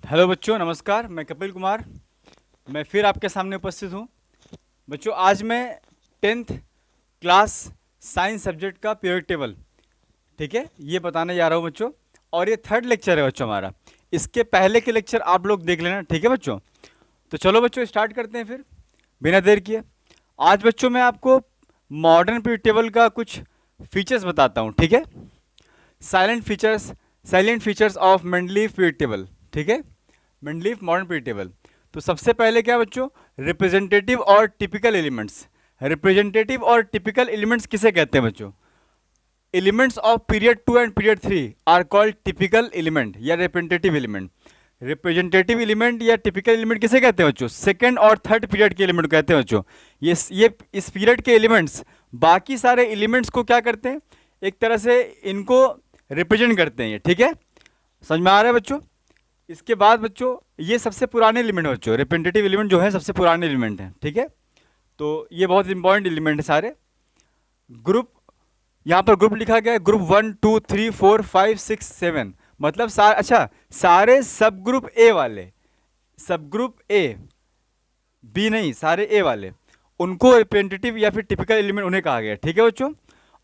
Hello बच्चों, नमस्कार। मैं कपिल कुमार, मैं फिर आपके सामने उपस्थित हूँ। बच्चों, आज मैं 10th क्लास साइंस सब्जेक्ट का पीरियड टेबल, ठीक है, ये बताने जा रहा हूँ बच्चों। और ये 3rd लेक्चर है बच्चों हमारा। इसके पहले के लेक्चर आप लोग देख लेना, ठीक है बच्चों। तो चलो बच्चों, स्टार्ट करते हैं फिर बिना देर किए। आज बच्चों मैं आपको मॉडर्न पीरियड टेबल का कुछ फीचर्स बताता हूँ, ठीक है। Salient features of Mendeleev period table, ठीक है, मेंडलीफ मॉडर्न पीरियड टेबल। तो सबसे पहले क्या बच्चों, रिप्रेजेंटेटिव और टिपिकल एलिमेंट्स। रिप्रेजेंटेटिव और टिपिकल एलिमेंट्स किसे कहते हैं बच्चों? Elements of period 2 and period 3 are called typical element या रिप्रेजेंटेटिव एलिमेंट। रिप्रेजेंटेटिव एलिमेंट या टिपिकल एलिमेंट किसे कहते हैं बच्चों? सेकंड और थर्ड पीरियड के एलिमेंट कहते हैं बच्चों। ये इस पीरियड के एलिमेंट्स बाकी सारे एलिमेंट्स को क्या करते हैं, एक तरह से इनको रिप्रेजेंट करते हैं, ये ठीक है, समझ में आ रहा है बच्चों। इसके बाद बच्चों ये सबसे पुराने एलिमेंट है बच्चों, रिप्रेजेंटेटिव एलिमेंट जो है सबसे पुराने एलिमेंट हैं, ठीक है। तो ये बहुत इंपॉर्टेंट एलिमेंट है सारे। ग्रुप, यहाँ पर ग्रुप लिखा गया है, ग्रुप 1 2 3 4 5 6 7, मतलब सारे सब ग्रुप ए वाले, सब ग्रुप ए, बी नहीं, सारे ए वाले, उनको रिप्रेजेंटेटिव या फिर टिपिकल एलिमेंट उन्हें कहा गया, ठीक है बच्चों।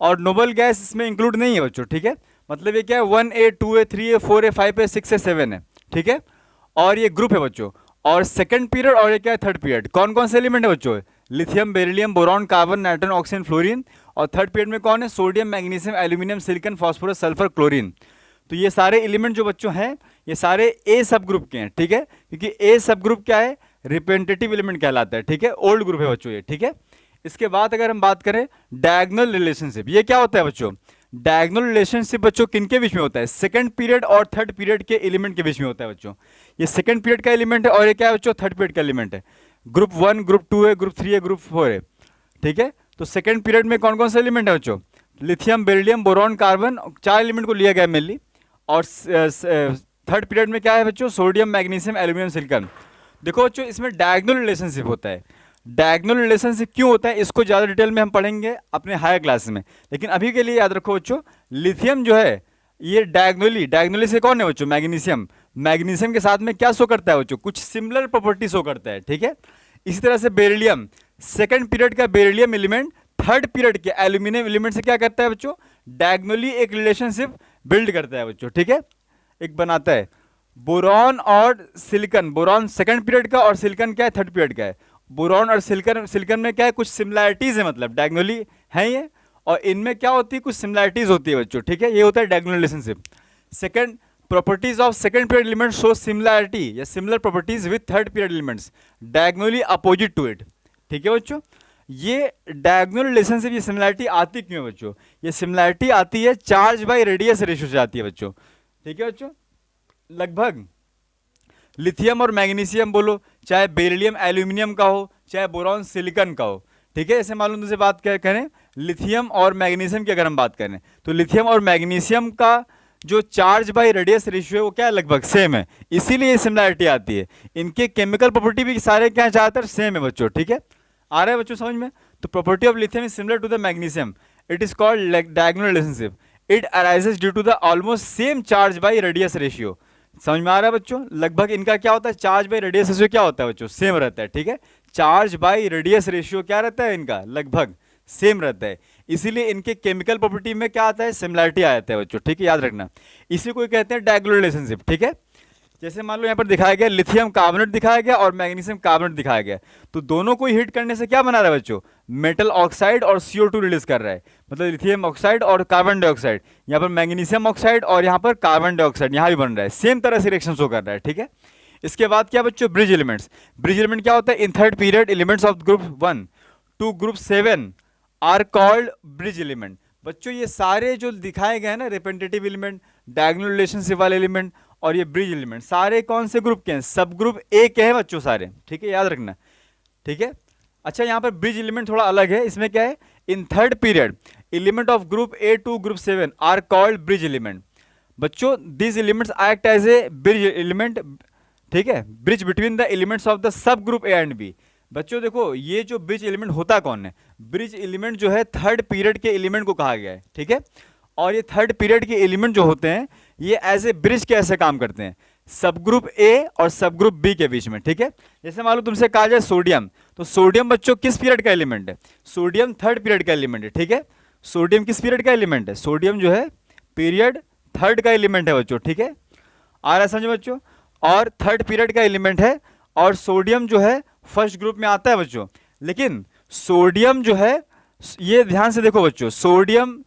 और नोबल गैस इसमें इंक्लूड नहीं है बच्चों, ठीक है। मतलब ये क्या है, 1A 2A 3A 4A 5A 6A 7 है, ठीक है। और ये ग्रुप है बच्चों। और सेकंड पीरियड और ये क्या है, थर्ड पीरियड। कौन कौन से एलिमेंट है बच्चों? Lithium, beryllium, boron, carbon, nitrogen, oxygen, fluorine. और थर्ड पीरियड में कौन है? Sodium, magnesium, aluminium, silicon, phosphorus, sulphur, chlorine. तो ये सारे एलिमेंट जो बच्चों हैं, ये सारे ए सब ग्रुप के हैं, ठीक है। क्योंकि ए सब ग्रुप क्या है, रिप्रेजेंटेटिव एलिमेंट कहलाता है, ठीक है, ओल्ड ग्रुप है बच्चों ये, ठीक है। इसके बाद अगर हम बात करें डायगोनल रिलेशनशिप, ये क्या होता है बच्चों? डायगोनल रिलेशनशिप बच्चों किनके बीच में होता है? सेकंड पीरियड और थर्ड पीरियड के एलिमेंट के बीच में होता है बच्चों। ये सेकंड पीरियड का एलिमेंट है और ये क्या है बच्चों? थर्ड पीरियड का एलिमेंट है। ग्रुप 1, ग्रुप 2 है, ग्रुप 3 है, ग्रुप 4 है, ठीक है। तो सेकंड पीरियड में कौन कौन से एलिमेंट है बच्चों? Lithium, beryllium, boron, carbon, 4 element को लिया गया मेनली। और थर्ड पीरियड में क्या है बच्चों? Sodium, magnesium, aluminium, silicon. देखो बच्चों, इसमें डायगोनल रिलेशनशिप होता है। डायगोनल रिलेशनशिप क्यों होता है, इसको ज़्यादा डिटेल में हम पढ़ेंगे अपने हायर क्लास में। लेकिन अभी के लिए याद रखो बच्चों, लिथियम जो है ये डायगोनली से कौन है बच्चों? मैग्नीशियम। मैग्नीशियम के साथ में क्या शो करता है बच्चों? कुछ सिमिलर प्रॉपर्टी शो करता है, ठीक है। इसी तरह से बेरिलियम, सेकंड पीरियड का बेरिलियम एलिमेंट थर्ड पीरियड के एल्यूमिनियम एलिमेंट से क्या करता है बच्चों? डायगोनली एक रिलेशनशिप बिल्ड करता है बच्चों, ठीक है, एक बनाता है। बोरॉन और सिलिकॉन, बोरॉन सेकंड पीरियड का और सिलिकॉन क्या है? थर्ड पीरियड का है। बोरॉन और सिलिकॉन में क्या है? कुछ सिमिलैरिटीज है, मतलब डायगोनली है ये। और इनमें क्या होती है? कुछ सिमिलैरिटीज होती है बच्चों, ठीक है, ये होता है diagonal relationship. Second, properties of second period element show similarity या similar properties with third period elements diagonally opposite to it, ठीक है बच्चों। ये डायगोनल रिलेशनशिप, ये सिमिलैरिटी आती क्यों है बच्चों? ये सिमिलैरिटी आती है चार्ज बाय रेडियस रेशियो से आती है बच्चों, ठीक है बच्चों। लगभग लिथियम और मैग्नीशियम बोलो, चाहे बेरिलियम एल्यूमिनियम का हो, चाहे बोरॉन सिलिकॉन का हो, ठीक है। ऐसे मालूम तुझे बात क्या करें, लिथियम और मैग्नीशियम की अगर हम बात करें तो लिथियम और मैग्नीशियम का जो चार्ज बाय रेडियस रेशियो है वो क्या है? लगभग सेम है, इसीलिए ये सिमिलैरिटी आती है। इनके केमिकल प्रॉपर्टी भी सारे क्या ज़्यादातर सेम है बच्चों, ठीक है। आ रहा है बच्चों समझ में? तो property of lithium is similar to the magnesium, it is called diagonal relationship, it arises due to the almost same charge by radius ratio. समझ में आ रहा है बच्चों? लगभग इनका क्या होता है? चार्ज बाय रेडियस रेशियो क्या होता है बच्चों? सेम रहता है, ठीक है। चार्ज बाय रेडियस रेशियो क्या रहता है इनका? लगभग सेम रहता है, इसीलिए इनके केमिकल प्रॉपर्टी में क्या आता है? सिमिलैरिटी आ जाता है बच्चों, ठीक है, याद रखना। इसी को कहते हैं डायगोनल रिलेशनशिप, ठीक है। जैसे मान लो यहाँ पर दिखाया गया लिथियम कार्बोनेट दिखाया गया और मैग्नीशियम कार्बोनेट दिखाया गया, तो दोनों को हीट करने से क्या बना रहा है बच्चों? मेटल ऑक्साइड और CO2 रिलीज कर रहा है, मतलब लिथियम ऑक्साइड और कार्बन डाइऑक्साइड। यहाँ पर मैग्नीशियम ऑक्साइड और यहाँ पर कार्बन डाइऑक्साइड यहाँ भी बन रहा है, सेम तरह से रिएक्शन शो कर रहा है, ठीक है। इसके बाद क्या बच्चों? Bridge elements. ब्रिज एलिमेंट क्या होता है? In third period elements of group 1 to group 7 are called bridge element. बच्चों ये सारे जो दिखाए गए हैं ना, रिप्रेजेंटेटिव एलिमेंट, डायगोनल रिलेशनशिप वाले एलिमेंट और ये ब्रिज एलिमेंट, सारे कौन से ग्रुप के हैं? सब ग्रुप ए के हैं बच्चों सारे, ठीक है, याद रखना, ठीक है। अच्छा, यहाँ पर ब्रिज एलिमेंट थोड़ा अलग है, इसमें क्या है? In third period element of group A to group 7 are called bridge element. बच्चों this elements act as a bridge element, ठीक है, bridge between the elements of the sub group A and B. बच्चों देखो, ये जो bridge element होता कौन है? ब्रिज एलिमेंट जो है थर्ड पीरियड के एलिमेंट को कहा गया है, ठीक है। और ये थर्ड पीरियड के एलिमेंट जो होते हैं ये एज ए ब्रिज कैसे काम करते हैं? सब ग्रुप ए और सब ग्रुप बी के बीच में, ठीक है। जैसे मान लो तुमसे कहा जाए सोडियम, तो सोडियम बच्चों किस पीरियड का एलिमेंट है? सोडियम थर्ड पीरियड का एलिमेंट है, ठीक है। सोडियम किस पीरियड का एलिमेंट है? सोडियम जो है पीरियड थर्ड का एलिमेंट है बच्चों, ठीक है। आ रहा है समझ बच्चों? और थर्ड पीरियड का एलिमेंट है, और सोडियम जो है फर्स्ट ग्रुप में आता है बच्चों। लेकिन सोडियम जो है, ये ध्यान से देखो बच्चों, sodium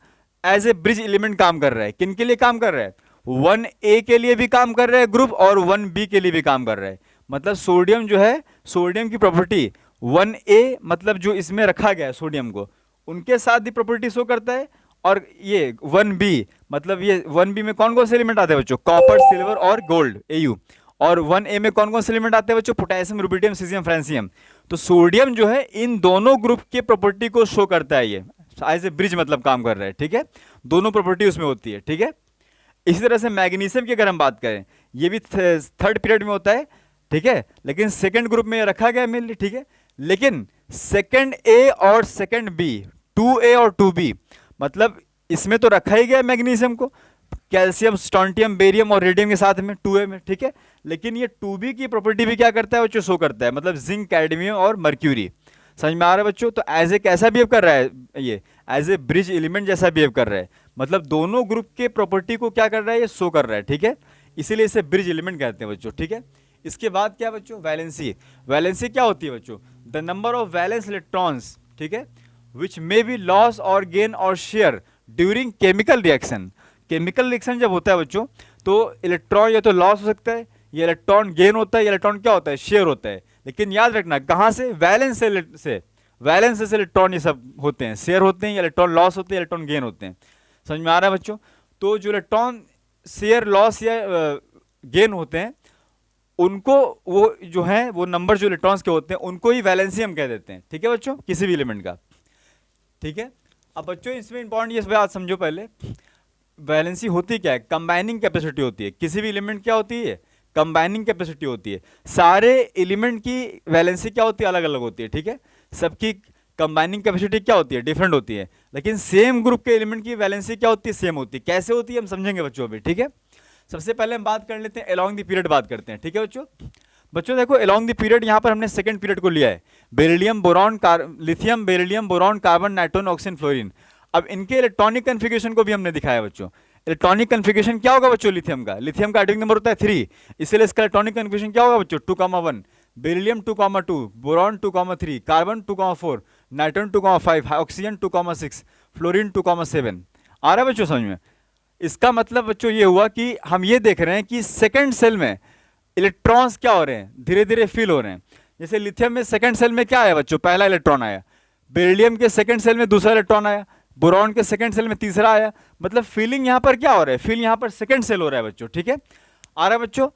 as a bridge element काम कर रहा है। किन के लिए काम कर रहा है? 1A के लिए भी काम कर रहा है ग्रुप, और 1B के लिए भी काम कर रहा है। मतलब सोडियम जो है, सोडियम की प्रॉपर्टी 1A मतलब जो इसमें रखा गया है सोडियम को, उनके साथ भी प्रॉपर्टी शो करता है। और ये 1B मतलब ये 1B में कौन कौन से एलिमेंट आते हैं बच्चों? कॉपर, सिल्वर और गोल्ड, Au। और 1A में कौन कौन से एलिमेंट आते हैं बच्चों? Potassium, rubidium, caesium, francium. तो सोडियम जो है इन दोनों ग्रुप के प्रॉपर्टी को शो करता है, ये एज ए ब्रिज मतलब काम कर रहा है, ठीक है। दोनों प्रॉपर्टी उसमें होती है, ठीक है। इसी तरह से मैग्नीशियम की अगर हम बात करें, ये भी थर्ड पीरियड में होता है, ठीक है, लेकिन सेकंड ग्रुप में रखा गया है मेनली, ठीक है। लेकिन सेकंड ए और सेकंड बी, 2A और 2B, मतलब इसमें तो रखा ही गया मैग्नीशियम को, कैल्शियम, स्टोंटियम, बेरियम और रेडियम के साथ में 2A में, ठीक है। लेकिन ये 2B की प्रॉपर्टी भी क्या करता है बच्चों? शो करता है, मतलब जिंक, कैडमियम और मर्क्यूरी। समझ में आ रहा है बच्चों? तो एज ए कैसा बिहेव कर रहा है ये? एज ए ब्रिज एलिमेंट जैसा बिहेव कर रहा है। मतलब दोनों ग्रुप के प्रॉपर्टी को क्या कर रहा है? ये शो कर रहा है, ठीक है। इसीलिए इसे ब्रिज एलिमेंट कहते हैं बच्चों, ठीक है। इसके बाद क्या बच्चों? वैलेंसी। वैलेंसी क्या होती है बच्चों? The number of valence electrons, ठीक है, विच मे बी लॉस और गेन और share during chemical reaction. Chemical reaction जब होता है बच्चों, तो इलेक्ट्रॉन या तो लॉस हो सकता है, या इलेक्ट्रॉन गेन होता है, या इलेक्ट्रॉन क्या होता है? शेयर होता है। लेकिन याद रखना कहाँ से? वैलेंस से, वैलेंस से इलेक्ट्रॉन ये सब होते हैं, शेयर होते हैं, या इलेक्ट्रॉन लॉस होते हैं, इलेक्ट्रॉन गेन होते हैं। समझ में आ रहा है बच्चों? तो जो इलेक्ट्रॉन शेयर, लॉस या गेन होते हैं, उनको वो जो है वो नंबर जो इलेक्ट्रॉन्स के होते हैं उनको ही वैलेंसी हम कह देते हैं, ठीक है बच्चों, किसी भी एलिमेंट का, ठीक है। अब बच्चों इसमें इंपॉर्टेंट ये बात समझो पहले, वैलेंसी होती क्या है? कंबाइनिंग कैपेसिटी होती है। किसी भी एलिमेंट क्या होती है? कंबाइनिंग कैपेसिटी होती है। सारे एलिमेंट की वैलेंसी क्या होती है? अलग अलग होती है, ठीक है। सबकी कंबाइनिंग कैपेसिटी क्या होती है? डिफरेंट होती है। लेकिन सेम ग्रुप के एलिमेंट की वैलेंसी क्या होती है? सेम होती है। कैसे होती है हम समझेंगे बच्चों अभी, ठीक है। सबसे पहले हम बात कर लेते हैं अलोंग द पीरियड, बात करते हैं, ठीक है बच्चों। बच्चों देखो अलोंग द पीरियड, यहाँ पर हमने सेकंड पीरियड को लिया है। Beryllium, boron, lithium, beryllium, boron, carbon, nitrogen, oxygen, fluorine. अब इनके इलेक्ट्रॉनिक कन्फिगरेशन को भी हमने दिखाया बच्चों। इलेक्ट्रॉनिक कन्फिगरेशन क्या होगा बच्चों? लिथियम का एटॉमिक नंबर होता है 3, इसलिए इसका इलेक्ट्रॉनिक कन्फिगरेशन क्या होगा बच्चों? 2,1, beryllium 2,2, boron 2,3, carbon 2,4, nitrogen 2,5, oxygen 2,6, fluorine 2,7। आ रहा है बच्चों समझ में? इसका मतलब बच्चों ये हुआ कि हम ये देख रहे हैं कि सेकंड सेल में इलेक्ट्रॉन्स क्या हो रहे हैं? धीरे धीरे फिल हो रहे हैं। जैसे लिथियम में सेकंड सेल में क्या आया बच्चों? पहला इलेक्ट्रॉन आया। बेरिलियम के सेकंड सेल में दूसरा इलेक्ट्रॉन आया। बोरॉन के सेकंड सेल में तीसरा आया। मतलब फिलिंग यहाँ पर क्या हो रहा है? फिल यहाँ पर सेकंड सेल हो रहा है बच्चों, ठीक है। आ रहा है बच्चों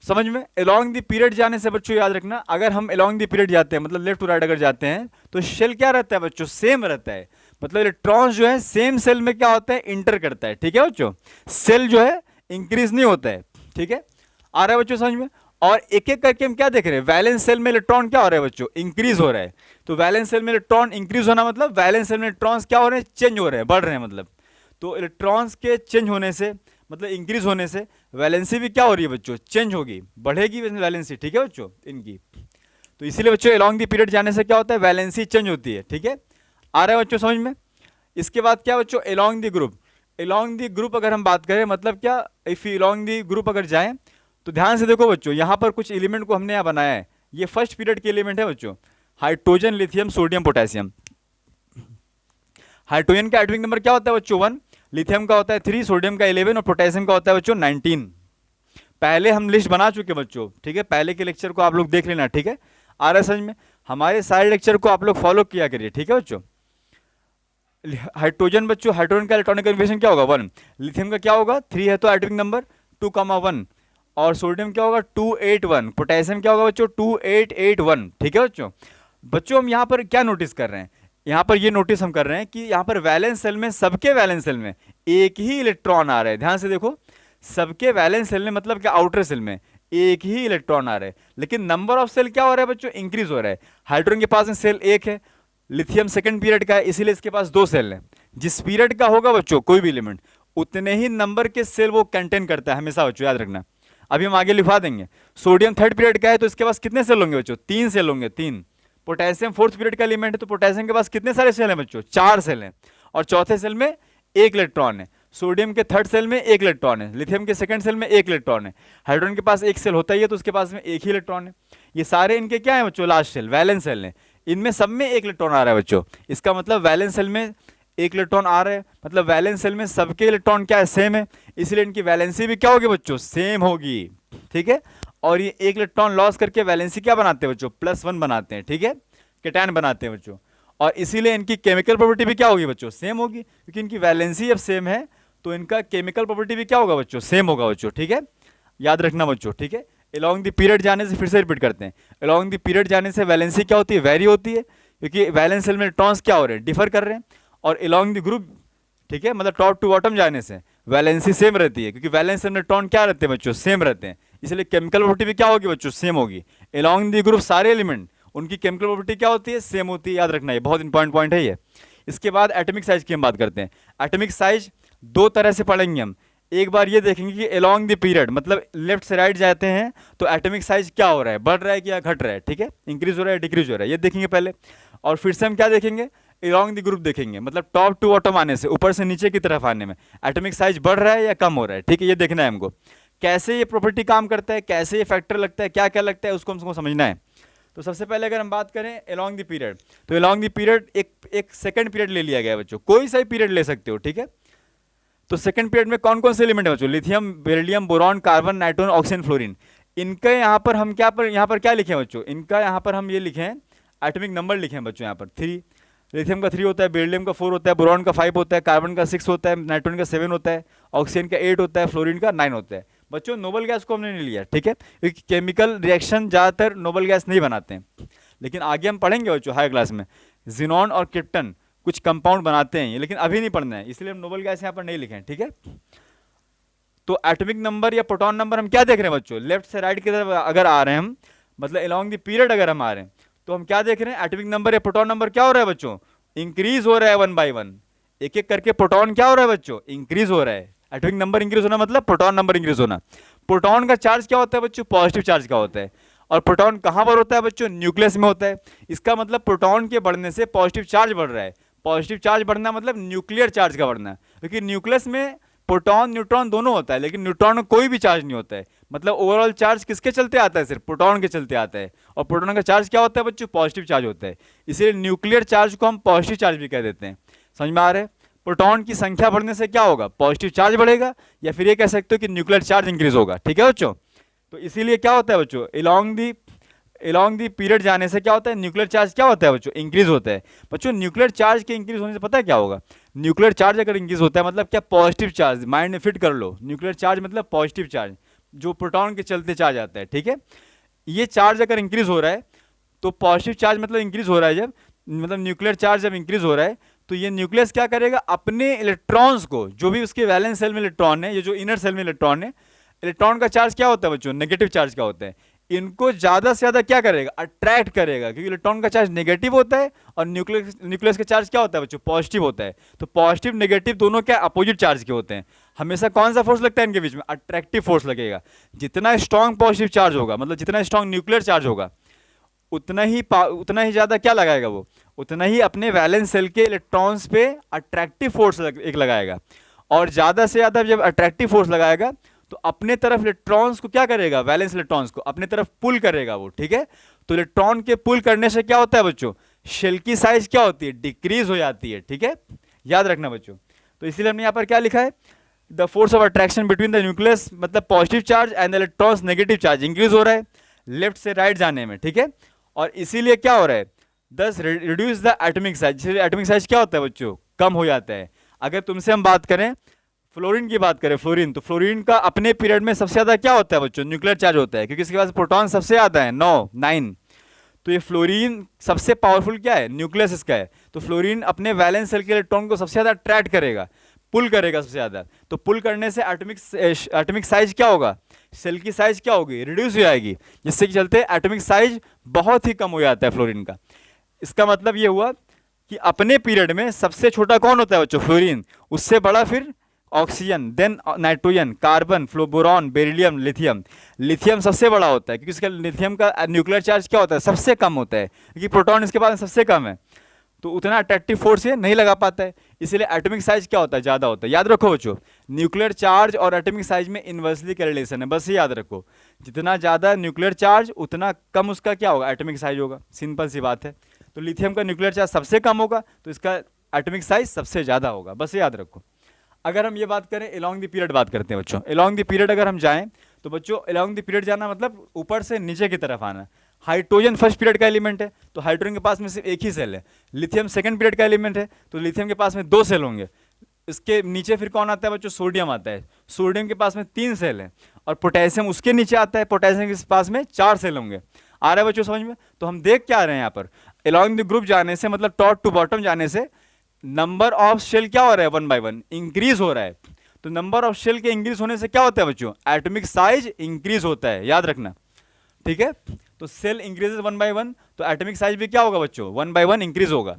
समझ में? अलोंग द पीरियड जाने से बच्चों याद रखना, अगर हम अलोंग द पीरियड जाते हैं, मतलब लेफ्ट टू राइट अगर जाते हैं, तो शेल क्या रहता है बच्चों? सेम रहता है। मतलब इलेक्ट्रॉन्स जो है सेम सेल में क्या होता है? इंटर करता है, ठीक है बच्चों। सेल जो है इंक्रीज नहीं होता है, ठीक है। आ रहा है बच्चों समझ में? और एक एक करके हम क्या देख रहे हैं? वैलेंस सेल में इलेक्ट्रॉन क्या हो रहा है बच्चों? इंक्रीज हो रहा है। तो वैलेंस सेल में इलेक्ट्रॉन इंक्रीज होना मतलब वैलेंस सेल में इलेक्ट्रॉन्स क्या हो रहे हैं? चेंज हो रहे हैं, बढ़ रहे हैं मतलब। तो इलेक्ट्रॉन्स के चेंज होने से, मतलब इंक्रीज होने से, वैलेंसी भी क्या हो रही है बच्चों? चेंज होगी, बढ़ेगी वैलेंसी, ठीक है बच्चों इनकी। तो इसीलिए बच्चों अलोंग द पीरियड जाने से क्या होता है? वैलेंसी चेंज होती है, ठीक है। आ रहा है बच्चों समझ में? इसके बाद क्या बच्चों? Along the group. Along the group अगर हम बात करें, मतलब क्या, if you along the group अगर जाएं तो ध्यान से देखो बच्चों, यहाँ पर कुछ एलिमेंट को हमने यहाँ बनाया है। ये फर्स्ट पीरियड के एलिमेंट है बच्चों, hydrogen, lithium, sodium, potassium. Hydrogen का एटॉमिक नंबर क्या होता है बच्चों? 1, लिथियम का होता है 3, सोडियम का 11 और पोटेशियम का होता है बच्चों 19। पहले हम लिस्ट बना चुके बच्चों, ठीक है। पहले के लेक्चर को आप लोग देख लेना, ठीक है। आ रहा है समझ में? हमारे सारे लेक्चर को आप लोग फॉलो किया करिए, ठीक है बच्चों। हाइड्रोजन बच्चों, हाइड्रोजन का इलेक्ट्रॉनिक कन्फिगरेशन क्या होगा? 1। लिथियम का क्या होगा? 3 है तो एटॉमिक नंबर 2,1। और सोडियम क्या होगा? 281। पोटेशियम क्या होगा बच्चों? 2881, ठीक है बच्चों। बच्चों हम यहाँ पर क्या नोटिस कर रहे हैं? यहाँ पर ये नोटिस हम कर रहे हैं कि यहाँ पर वैलेंस सेल में, सबके वैलेंस सेल में एक ही इलेक्ट्रॉन आ रहा है। ध्यान से देखो, सबके वैलेंस सेल में, मतलब क्या, आउटर सेल में एक ही इलेक्ट्रॉन आ रहा है। लेकिन नंबर ऑफ सेल क्या हो रहा है बच्चों? इंक्रीज हो रहा है। हाइड्रोजन के पास में सेल 1 है, लिथियम सेकंड पीरियड का है, इसीलिए इसके पास 2 सेल हैं। जिस पीरियड का होगा बच्चों कोई भी एलिमेंट, उतने ही नंबर के सेल वो कंटेन करता है हमेशा बच्चों, याद रखना। अभी हम आगे लिखवा देंगे। सोडियम थर्ड पीरियड का है तो इसके पास कितने सेल होंगे बच्चों? 3 सेल होंगे, 3। पोटेशियम फोर्थ पीरियड का एलिमेंट है तो पोटेशियम के पास कितने सारे सेल हैं बच्चों? 4 सेल हैं, और चौथे सेल में 1 इलेक्ट्रॉन है। सोडियम के थर्ड सेल में 1 इलेक्ट्रॉन है, लिथियम के सेकंड सेल में 1 इलेक्ट्रॉन है। हाइड्रोजन के पास 1 सेल होता ही है तो उसके पास में 1 ही इलेक्ट्रॉन है। ये सारे इनके क्या है बच्चों? लास्ट सेल, वैलेंस सेल है। इनमें सब में 1 इलेक्ट्रॉन आ रहा है बच्चों। इसका मतलब वैलेंस सेल में 1 इलेक्ट्रॉन आ रहा है, मतलब वैलेंस सेल में सबके इलेक्ट्रॉन क्या है? सेम है, इसलिए इनकी वैलेंसी भी क्या होगी बच्चों? सेम होगी, ठीक है। और ये 1 इलेक्ट्रॉन लॉस करके वैलेंसी क्या बनाते हैं बच्चों? +1 बनाते हैं, ठीक है, कैटायन बनाते हैं बच्चों। और इसीलिए इनकी केमिकल प्रॉपर्टी भी क्या होगी बच्चों? सेम होगी, क्योंकि इनकी वैलेंसी अब सेम है तो इनका केमिकल प्रॉपर्टी भी क्या होगा बच्चों? सेम होगा बच्चों, ठीक है। याद रखना बच्चों, ठीक है। अलोंग द पीरियड जाने से, फिर से रिपीट करते हैं, अलोंग द पीरियड जाने से वैलेंसी क्या होती है? वेरी होती है, क्योंकि वैलेंस सेल में इलेक्ट्रॉन्स क्या हो रहे हैं? डिफर कर रहे हैं। और अलोंग द ग्रुप, ठीक है, मतलब टॉप टू बॉटम जाने से वैलेंसी सेम रहती है, क्योंकि वैलेंस सेल में इलेक्ट्रॉन क्या रहते हैं बच्चों? सेम रहते हैं, इसलिए केमिकल प्रॉपर्टी भी क्या होगी बच्चों? सेम होगी। अलोंग द ग्रुप सारे एलिमेंट, उनकी केमिकल प्रॉपर्टी क्या होती है? सेम होती है, याद रखना, ये बहुत इंपॉर्टेंट पॉइंट है ये। इसके बाद एटॉमिक साइज की हम बात करते हैं। एटॉमिक साइज दो तरह से पढ़ेंगे हम। एक बार ये देखेंगे कि अलोंग द पीरियड, मतलब लेफ्ट से राइट जाते हैं तो एटॉमिक साइज क्या हो रहा है? बढ़ रहा है क्या घट रहा है? ठीक है, इंक्रीज हो रहा है डिक्रीज हो रहा है, ये देखेंगे पहले। और फिर से हम क्या देखेंगे? अलोंग द ग्रुप देखेंगे, मतलब टॉप टू बॉटम आने से, ऊपर से नीचे की तरफ आने में एटॉमिक साइज बढ़ रहा है या कम हो रहा है, ठीक है, ये देखना है हमको। कैसे ये प्रॉपर्टी काम करता है, कैसे ये फैक्टर लगता है, क्या क्या लगता है, उसको हमको समझना है। तो सबसे पहले अगर हम बात करें अलोंग द पीरियड, तो अलोंग द पीरियड एक सेकंड पीरियड ले लिया गया है बच्चों, कोई सा भी पीरियड ले सकते हो, ठीक है। तो सेकंड पीरियड में कौन कौन से एलिमेंट है बच्चों? Lithium, beryllium, boron, carbon, nitrogen, oxygen, fluorine. इनका यहाँ पर हम यहाँ पर क्या लिखे हैं बच्चों? इनका यहाँ पर हम ये लिखे हैं, एटॉमिक नंबर लिखे हैं बच्चों यहाँ पर 3। लिथियम का 3 होता है, बेरिलियम का 4 होता है, बोरॉन का 5 होता है, कार्बन का 6 होता है, नाइट्रोजन का 7 होता है, ऑक्सीजन का 8 होता है, फ्लोरीन का 9 होता है। बच्चों नोबल गैस को हमने नहीं लिया, ठीक है, क्योंकि केमिकल रिएक्शन ज़्यादातर नोबल गैस नहीं बनाते हैं। लेकिन आगे हम पढ़ेंगे बच्चों हाई क्लास में, जिनॉन और क्रिप्टन कुछ कंपाउंड बनाते हैं ये, लेकिन अभी नहीं पढ़ना है, इसलिए हम नोबल गैस यहाँ पर नहीं लिखे हैं, ठीक है। तो एटॉमिक नंबर या प्रोटॉन नंबर हम क्या देख रहे हैं बच्चों? लेफ्ट से राइट की तरफ अगर आ रहे हैं हम, मतलब अलोंग द पीरियड अगर हम आ रहे हैं तो हम क्या देख रहे हैं? एटॉमिक नंबर या प्रोटॉन नंबर क्या हो रहा है बच्चों? इंक्रीज हो रहा है 1 by 1, एक एक करके प्रोटॉन क्या हो रहा है बच्चों? इंक्रीज हो रहा है। एटॉमिक नंबर इंक्रीज होना मतलब प्रोटॉन नंबर इंक्रीज होना। प्रोटॉन का चार्ज क्या होता है बच्चों? पॉजिटिव चार्ज का होता है। और प्रोटॉन कहाँ पर होता है बच्चों? न्यूक्लियस में होता है। इसका मतलब प्रोटॉन के बढ़ने से पॉजिटिव चार्ज बढ़ रहा है। पॉजिटिव चार्ज बढ़ना मतलब न्यूक्लियर चार्ज का बढ़ना, क्योंकि न्यूक्लियस में प्रोटॉन न्यूट्रॉन दोनों होता है, लेकिन न्यूट्रॉन में कोई भी चार्ज नहीं होता है। मतलब ओवरऑल चार्ज किसके चलते आता है? सिर्फ प्रोटॉन के चलते आता है। और प्रोटॉन का चार्ज क्या होता है बच्चों? पॉजिटिव चार्ज होता है। इसलिए न्यूक्लियर चार्ज को हम पॉजिटिव चार्ज भी कह देते हैं। समझ में आ रहा है? प्रोटॉन की संख्या बढ़ने से क्या होगा? पॉजिटिव चार्ज बढ़ेगा, या फिर ये कह सकते हो कि न्यूक्लियर चार्ज इंक्रीज होगा, ठीक है बच्चों। तो इसीलिए क्या होता है बच्चों? अलोंग दी पीरियड जाने से क्या होता है? न्यूक्लियर चार्ज क्या होता है बच्चों? इंक्रीज होता है। बच्चों न्यूक्लियर चार्ज के इंक्रीज होने से पता है क्या होगा? न्यूक्लियर चार्ज अगर इंक्रीज होता है मतलब क्या? पॉजिटिव चार्ज, माइंड में फिट कर लो, न्यूक्लियर चार्ज मतलब पॉजिटिव चार्ज, जो प्रोटॉन के चलते चार्ज आता है, ठीक है। ये चार्ज अगर इंक्रीज हो रहा है तो पॉजिटिव चार्ज मतलब इंक्रीज हो रहा है, जब मतलब न्यूक्लियर चार्ज जब इंक्रीज हो रहा है तो ये न्यूक्लियस क्या करेगा? अपने इलेक्ट्रॉन्स को, जो भी उसके वैलेंस सेल में इलेक्ट्रॉन है, ये जो इनर सेल में इलेक्ट्रॉन है, इलेक्ट्रॉन का चार्ज क्या होता है बच्चों? नेगेटिव चार्ज का होता है। इनको ज्यादा से ज्यादा क्या करेगा? अट्रैक्ट करेगा, क्योंकि इलेक्ट्रॉन का चार्ज नेगेटिव होता है और न्यूक्लियस का चार्ज क्या होता है बच्चों? पॉजिटिव होता है। तो पॉजिटिव नेगेटिव दोनों क्या? अपोजिट चार्ज के होते हैं। हमेशा कौन सा फोर्स लगता है इनके बीच में? अट्रैक्टिव फोर्स लगेगा। जितना स्ट्रॉन्ग पॉजिटिव चार्ज होगा, मतलब जितना स्ट्रॉन्ग न्यूक्लियर चार्ज होगा, उतना ही ज़्यादा क्या लगाएगा वो? उतना ही अपने वैलेंस सेल के इलेक्ट्रॉन्स पे अट्रैक्टिव फोर्स एक लगाएगा। और ज़्यादा से ज़्यादा जब अट्रैक्टिव फोर्स लगाएगा तो अपने तरफ इलेक्ट्रॉन्स को क्या करेगा? वैलेंस इलेक्ट्रॉन्स को अपने तरफ पुल करेगा वो, ठीक है। तो इलेक्ट्रॉन के पुल करने से क्या होता है बच्चों? शेल की साइज क्या होती है? डिक्रीज हो जाती है, ठीक है, याद रखना बच्चों। तो इसीलिए हमने यहाँ पर क्या लिखा है? The force of attraction between the nucleus, मतलब positive charge and the electrons negative charge increase हो रहा है लेफ्ट से राइट जाने में, ठीक है। और इसीलिए क्या हो रहा है? दस रिड्यूस द एटॉमिक साइज, इसलिए एटॉमिक साइज क्या होता है बच्चों? कम हो जाता है। अगर तुमसे हम बात करें फ्लोरीन की बात करें, फ्लोरीन, तो फ्लोरीन का अपने पीरियड में सबसे ज़्यादा क्या होता है बच्चों? न्यूक्लियर चार्ज होता है, क्योंकि इसके पास प्रोटॉन सबसे ज़्यादा है, 9। तो ये फ्लोरीन सबसे पावरफुल क्या है? न्यूक्लियस इसका है। तो फ्लोरीन अपने वैलेंस सेल के इलेक्ट्रॉन को सबसे ज़्यादा अट्रैक्ट करेगा, पुल करेगा सबसे ज़्यादा। तो पुल करने से एटॉमिक साइज क्या होगा? सेल की साइज क्या होगी? रिड्यूस हो जाएगी, जिससे कि चलते एटॉमिक साइज बहुत ही कम हो जाता है फ्लोरीन का। इसका मतलब ये हुआ कि अपने पीरियड में सबसे छोटा कौन होता है बच्चों? फ्लोरीन। उससे बड़ा फिर oxygen, then nitrogen, carbon, boron, beryllium, lithium. Lithium सबसे बड़ा होता है क्योंकि इसका लिथियम का न्यूक्लियर चार्ज क्या होता है, सबसे कम होता है, क्योंकि प्रोटॉन इसके पास में सबसे कम है, तो उतना अट्रैक्टिव फोर्स ये नहीं लगा पाता है, इसीलिए एटॉमिक साइज क्या होता है, ज़्यादा होता है। याद रखो बच्चों, न्यूक्लियर चार्ज और एटॉमिक साइज में इन्वर्सली करेलेशन है, बस ये याद रखो, जितना ज़्यादा न्यूक्लियर चार्ज उतना कम उसका क्या होगा, एटॉमिक साइज होगा, सिंपल सी बात है। तो लिथियम का न्यूक्लियर चार्ज सबसे कम होगा तो इसका एटॉमिक साइज सबसे ज़्यादा होगा, बस याद रखो। अगर हम ये बात करें अलोंग द पीरियड बात करते हैं बच्चों, अलोंग द पीरियड अगर हम जाएं तो बच्चों अलोंग द पीरियड जाना मतलब ऊपर से नीचे की तरफ आना। हाइड्रोजन फर्स्ट पीरियड का एलिमेंट है तो हाइड्रोजन के पास में सिर्फ एक ही सेल है। लिथियम सेकंड पीरियड का एलिमेंट है तो लिथियम के पास में 2 सेल होंगे। इसके नीचे फिर कौन आता है बच्चों, सोडियम आता है, सोडियम के पास में 3 सेल हैं। और पोटेशियम उसके नीचे आता है, पोटेशियम के पास में 4 सेल होंगे। आ रहा है बच्चों समझ में? तो हम देख क्या रहे हैं यहाँ पर, अलोंग द ग्रुप जाने से मतलब टॉप टू बॉटम जाने से नंबर ऑफ शेल क्या हो रहा है, 1 बाय 1 इंक्रीज हो रहा है। तो नंबर ऑफ शेल के इंक्रीज होने से क्या होता है बच्चों, एटॉमिक साइज इंक्रीज होता है, याद रखना, ठीक है। तो सेल इंक्रीजेज 1 बाय 1 तो एटॉमिक साइज भी क्या होगा बच्चों, 1 बाय 1 इंक्रीज होगा।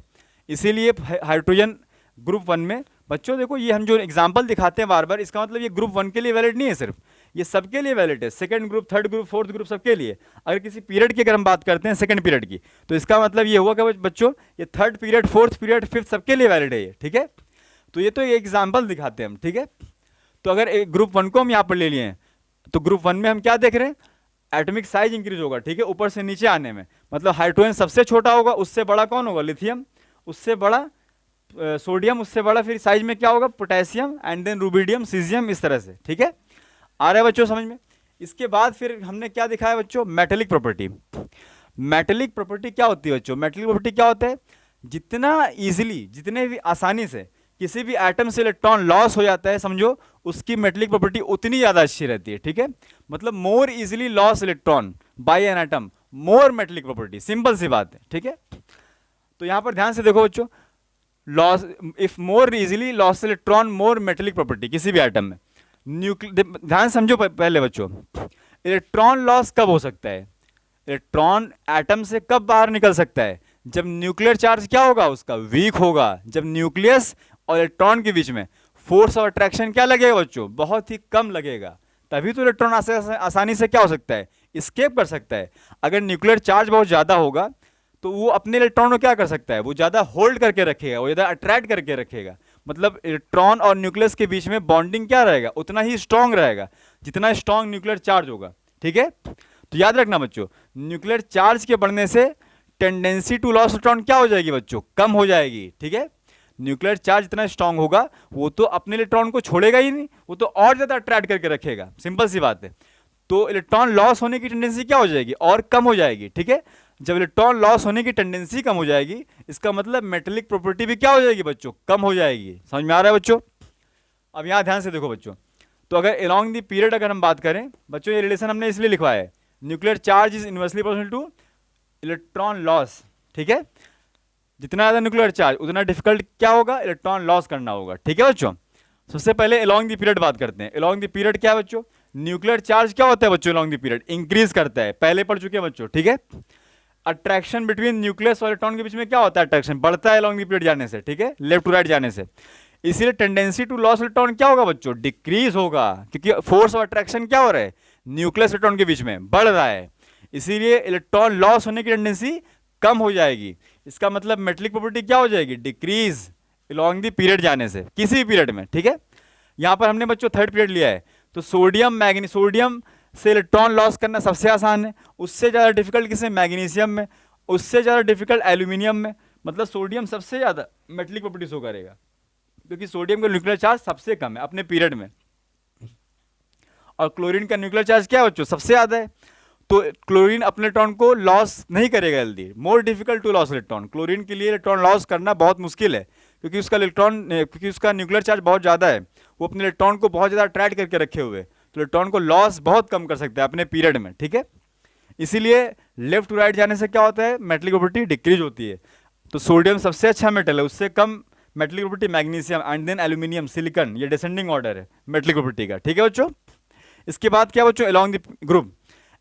इसीलिए हाइड्रोजन ग्रुप 1 में बच्चों देखो, ये हम जो एग्जांपल दिखाते हैं बार बार, इसका मतलब ये ग्रुप 1 के लिए वैलिड नहीं है सिर्फ, ये सबके लिए वैलिड है, second group, third group, fourth group, सबके लिए। अगर किसी पीरियड की अगर हम बात करते हैं सेकंड पीरियड की, तो इसका मतलब ये हुआ कि बच्चों ये third period, fourth period, fifth सबके लिए वैलिड है ये, ठीक है। तो ये तो एग्जाम्पल दिखाते हैं हम, ठीक है। तो अगर ग्रुप 1 को हम यहाँ पर ले लिए हैं तो ग्रुप 1 में हम क्या देख रहे हैं, एटॉमिक साइज इंक्रीज होगा, ठीक है, ऊपर से नीचे आने में। मतलब हाइड्रोजन सबसे छोटा होगा, उससे बड़ा कौन होगा, लिथियम, उससे बड़ा सोडियम, उससे बड़ा फिर साइज में क्या होगा, potassium, and then rubidium, caesium, इस तरह से, ठीक है। आ रहा है बच्चों समझ में? इसके बाद फिर हमने क्या दिखाया बच्चों, मेटेलिक प्रॉपर्टी। मेटेलिक प्रॉपर्टी क्या होती है बच्चों, मेटेलिक प्रॉपर्टी क्या होता है, जितना इजीली, जितने भी आसानी से किसी भी एटम से इलेक्ट्रॉन लॉस हो जाता है, समझो उसकी मेटेलिक प्रॉपर्टी उतनी ज़्यादा अच्छी रहती है, ठीक है। मतलब more easily loss electron by an atom, more metallic property, simple सी बात है, ठीक है। तो यहाँ पर ध्यान से देखो बच्चों, loss if more easily loss electron, more metallic property किसी भी एटम में। ध्यान समझो पहले बच्चों, इलेक्ट्रॉन लॉस कब हो सकता है, इलेक्ट्रॉन एटम से कब बाहर निकल सकता है, जब न्यूक्लियर चार्ज क्या होगा उसका, वीक होगा, जब न्यूक्लियस और इलेक्ट्रॉन के बीच में फोर्स ऑफ अट्रैक्शन क्या लगेगा बच्चों, बहुत ही कम लगेगा, तभी तो इलेक्ट्रॉन आसानी से क्या हो सकता है, एस्केप कर सकता है। अगर न्यूक्लियर चार्ज बहुत ज़्यादा होगा तो वो अपने इलेक्ट्रॉन को क्या कर सकता है, वो ज़्यादा होल्ड करके रखेगा, वो ज़्यादा अट्रैक्ट करके रखेगा। मतलब इलेक्ट्रॉन और न्यूक्लियस के बीच में बॉन्डिंग क्या रहेगा, उतना ही स्ट्रांग रहेगा जितना स्ट्रांग न्यूक्लियर चार्ज होगा, ठीक है। तो याद रखना बच्चों, न्यूक्लियर चार्ज के बढ़ने से टेंडेंसी टू लॉस इलेक्ट्रॉन क्या हो जाएगी बच्चों, कम हो जाएगी, ठीक है। न्यूक्लियर चार्ज जितना स्ट्रांग होगा वो तो अपने इलेक्ट्रॉन को छोड़ेगा ही नहीं, वो तो और ज़्यादा अट्रैक्ट करके रखेगा, सिंपल सी बात है। तो इलेक्ट्रॉन लॉस होने की टेंडेंसी क्या हो जाएगी, और कम हो जाएगी, ठीक है। जब इलेक्ट्रॉन लॉस होने की टेंडेंसी कम हो जाएगी, इसका मतलब मेटेलिक प्रॉपर्टी भी क्या हो जाएगी बच्चों, कम हो जाएगी। समझ में आ रहा है बच्चों? अब यहाँ ध्यान से देखो बच्चों, तो अगर अलोंग द पीरियड अगर हम बात करें बच्चों, ये रिलेशन हमने इसलिए लिखवाया है, nuclear charge is inversely proportional two electron loss, ठीक है। जितना ज़्यादा न्यूक्लियर चार्ज उतना डिफिकल्ट क्या होगा, इलेक्ट्रॉन लॉस करना होगा, ठीक है बच्चों। सबसे पहले अलोंग द पीरियड बात करते हैं। अलोंग द पीरियड क्या है बच्चों, न्यूक्लियर चार्ज क्या होता है बच्चों, अलोंग द पीरियड इंक्रीज करता है, पहले पढ़ चुके हैं बच्चों, ठीक है। अट्रैक्शन बिटवीन न्यूक्लियस और इलेक्ट्रॉन के बीच में क्या होता है, अट्रैक्शन बढ़ता है अलोंग द पीरियड जाने से, ठीक है, लेफ्ट टू राइट जाने से। इसीलिए टेंडेंसी टू लॉस इलेक्ट्रॉन क्या होगा बच्चों, डिक्रीज होगा, क्योंकि फोर्स ऑफ अट्रैक्शन क्या हो रहा है, न्यूक्लियस इलेक्ट्रॉन के बीच में बढ़ रहा है, इसीलिए इलेक्ट्रॉन लॉस होने की टेंडेंसी कम हो जाएगी। इसका मतलब मेटेलिक प्रॉपर्टी क्या हो जाएगी, डिक्रीज अलोंग द पीरियड जाने से, किसी भी पीरियड में, ठीक है। यहाँ पर हमने बच्चों थर्ड पीरियड लिया है, तो सोडियम से इलेक्ट्रॉन लॉस करना सबसे आसान है, उससे ज़्यादा डिफिकल्ट किसे, मैग्नीशियम में, उससे ज़्यादा डिफिकल्ट एल्यूमिनियम में। मतलब सोडियम सबसे ज़्यादा मेटेलिक प्रॉपर्टी शो करेगा, क्योंकि सोडियम का न्यूक्लियर चार्ज सबसे कम है अपने पीरियड में, और क्लोरीन का न्यूक्लियर चार्ज क्या है बच्चों, सबसे ज़्यादा है। तो क्लोरीन अपने इलेक्ट्रॉन को लॉस नहीं करेगा जल्दी, more difficult to loss electron. Chlorine के लिए इलेक्ट्रॉन लॉस करना बहुत मुश्किल है, क्योंकि उसका न्यूक्लियर चार्ज बहुत ज़्यादा है, वो अपने इलेक्ट्रॉन को बहुत ज़्यादा अट्रैक्ट करके रखे हुए, तो इलेक्ट्रॉन को लॉस बहुत कम कर सकता है अपने पीरियड में, ठीक है। इसीलिए लेफ्ट टू राइट जाने से क्या होता है, मेटेलिक प्रॉपर्टी डिक्रीज होती है। तो सोडियम सबसे अच्छा मेटल है, उससे कम metallic property magnesium, and then aluminium, silicon, ये डिसेंडिंग ऑर्डर है मेटेलिक प्रॉपर्टी का, ठीक है बच्चों। इसके बाद क्या बच्चों, along the group.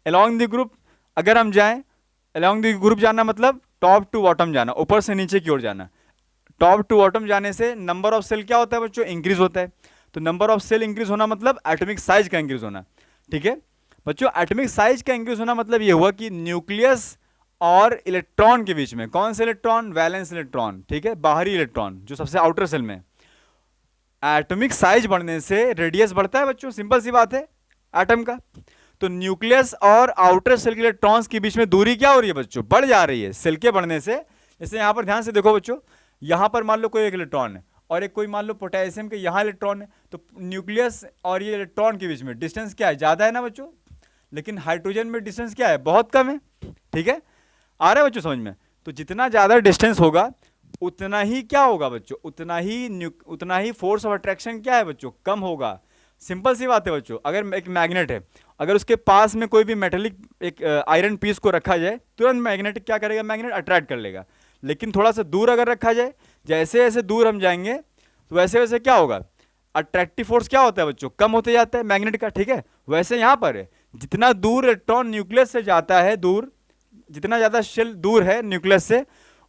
Along the group अगर हम जाएं, अलोंग द ग्रुप जाना मतलब टॉप टू बॉटम जाना, ऊपर से नीचे की ओर जाना। टॉप टू बॉटम जाने से नंबर ऑफ सेल क्या होता है बच्चों, इंक्रीज होता है। तो नंबर ऑफ सेल इंक्रीज होना मतलब एटॉमिक साइज का इंक्रीज होना, ठीक है बच्चों। एटॉमिक साइज का इंक्रीज होना मतलब ये हुआ कि न्यूक्लियस और इलेक्ट्रॉन के बीच में, कौन से इलेक्ट्रॉन, वैलेंस इलेक्ट्रॉन, ठीक है, बाहरी इलेक्ट्रॉन जो सबसे आउटर सेल में, एटॉमिक साइज बढ़ने से रेडियस बढ़ता है बच्चों, सिंपल सी बात है एटम का। तो न्यूक्लियस और आउटर सेल के इलेक्ट्रॉन्स के बीच में दूरी क्या हो रही है बच्चों, बढ़ जा रही है सेल के बढ़ने से। जैसे यहाँ पर ध्यान से देखो बच्चों, यहाँ पर मान लो कोई एक इलेक्ट्रॉन है और एक कोई मान लो पोटेशियम के यहाँ इलेक्ट्रॉन है, तो न्यूक्लियस और ये इलेक्ट्रॉन के बीच में डिस्टेंस क्या है, ज़्यादा है ना बच्चों, लेकिन हाइड्रोजन में डिस्टेंस क्या है, बहुत कम है, ठीक है, आ रहा है बच्चों समझ में। तो जितना ज़्यादा डिस्टेंस होगा उतना ही क्या होगा बच्चों, उतना ही फोर्स ऑफ अट्रैक्शन क्या है बच्चों, कम होगा। सिंपल सी बात है बच्चों। अगर एक मैग्नेट है, अगर उसके पास में कोई भी मेटेलिक एक आयरन पीस को रखा जाए, तुरंत मैग्नेट क्या करेगा, मैग्नेट अट्रैक्ट कर लेगा। लेकिन थोड़ा सा दूर अगर रखा जाए, जैसे जैसे दूर हम जाएंगे तो वैसे वैसे क्या होगा, अट्रैक्टिव फोर्स क्या होता है बच्चों, कम होते जाता है मैग्नेट का, ठीक है। वैसे यहाँ पर है, जितना दूर इलेक्ट्रॉन न्यूक्लियस से जाता है, दूर जितना ज़्यादा शेल दूर है न्यूक्लियस से,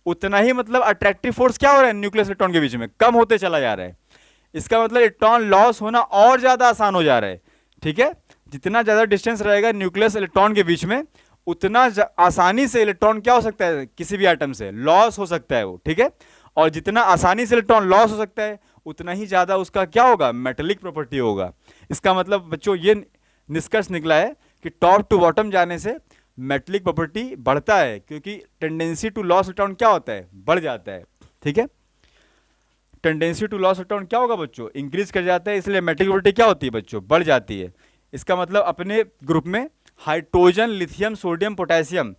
उतना ही मतलब अट्रैक्टिव फोर्स क्या हो रहा है न्यूक्लियस इलेक्ट्रॉन के बीच में, कम होते चला जा रहा है। इसका मतलब इलेक्ट्रॉन लॉस होना और ज़्यादा आसान हो जा रहा है, ठीक है। जितना ज़्यादा डिस्टेंस रहेगा न्यूक्लियस इलेक्ट्रॉन के बीच में, उतना आसानी से इलेक्ट्रॉन क्या हो सकता है, किसी भी एटम से लॉस हो सकता है वो, ठीक है। और जितना आसानी से इलेक्ट्रॉन लॉस हो सकता है, उतना ही ज़्यादा उसका क्या होगा, मेटेलिक प्रॉपर्टी होगा। इसका मतलब बच्चों ये निष्कर्ष निकला है कि टॉप टू बॉटम जाने से मेटेलिक प्रॉपर्टी बढ़ता है, क्योंकि टेंडेंसी टू लॉस इलेक्ट्रॉन क्या होता है, बढ़ जाता है, ठीक है। टेंडेंसी टू लॉस इलेक्ट्रॉन क्या होगा बच्चों, इंक्रीज कर जाता है, इसलिए मेटेलिक प्रॉपर्टी क्या होती है बच्चों, बढ़ जाती है। इसका मतलब अपने ग्रुप में हाइड्रोजन, लिथियम, सोडियम, पोटेशियम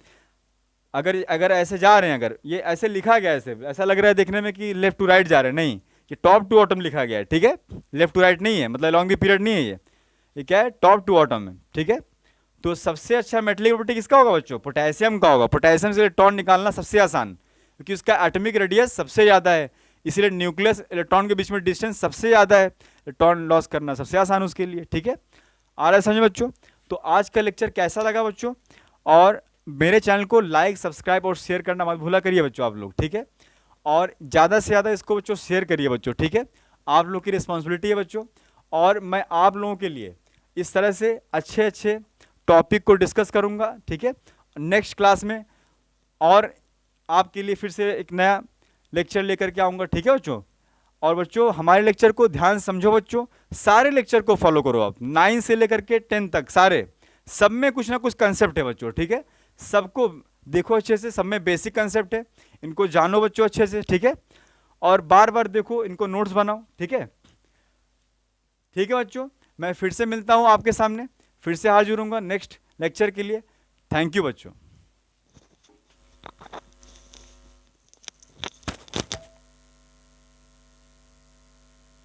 अगर ऐसे जा रहे हैं, अगर ये ऐसे लिखा गया है, ऐसा लग रहा है देखने में कि लेफ्ट टू राइट जा रहे हैं, नहीं, ये टॉप टू बॉटम लिखा गया है, ठीक है, लेफ्ट टू राइट नहीं है, मतलब लॉन्ग द पीरियड नहीं है, ये क्या है, टॉप टू बॉटम है, ठीक है। तो सबसे अच्छा मेटेलिक प्रॉपर्टी किसका होगा बच्चों, पोटेशियम का होगा। पोटेशियम से इलेक्ट्रॉन निकालना सबसे आसान, क्योंकि उसका एटॉमिक रेडियस सबसे ज़्यादा है, इसीलिए न्यूक्लियस इलेक्ट्रॉन के बीच में डिस्टेंस सबसे ज़्यादा है, इलेक्ट्रॉन लॉस करना सबसे आसान उसके लिए, ठीक है। आ रहा है समझ बच्चों। तो आज का लेक्चर कैसा लगा बच्चों, और मेरे चैनल को लाइक, सब्सक्राइब और शेयर करना मत भूला करिए बच्चों आप लोग, ठीक है। और ज़्यादा से ज़्यादा इसको बच्चों शेयर करिए बच्चों, ठीक है, आप लोग की रिस्पॉन्सिबिलिटी है बच्चों। और मैं आप लोगों के लिए इस तरह से अच्छे अच्छे टॉपिक को डिस्कस करूँगा, ठीक है, नेक्स्ट क्लास में, और आपके लिए फिर से एक नया लेक्चर लेकर के आऊँगा, ठीक है बच्चों। और बच्चों हमारे लेक्चर को ध्यान समझो बच्चों, सारे लेक्चर को फॉलो करो आप, 9 से लेकर के 10 तक सारे, सब में कुछ ना कुछ कंसेप्ट है बच्चों, ठीक है। सबको देखो अच्छे से, सब में बेसिक कंसेप्ट है, इनको जानो बच्चों अच्छे से, ठीक है। और बार बार देखो, इनको नोट्स बनाओ, ठीक है, ठीक है बच्चों। मैं फिर से मिलता हूँ आपके सामने, फिर से हाजिर होऊंगा नेक्स्ट लेक्चर के लिए। थैंक यू बच्चों।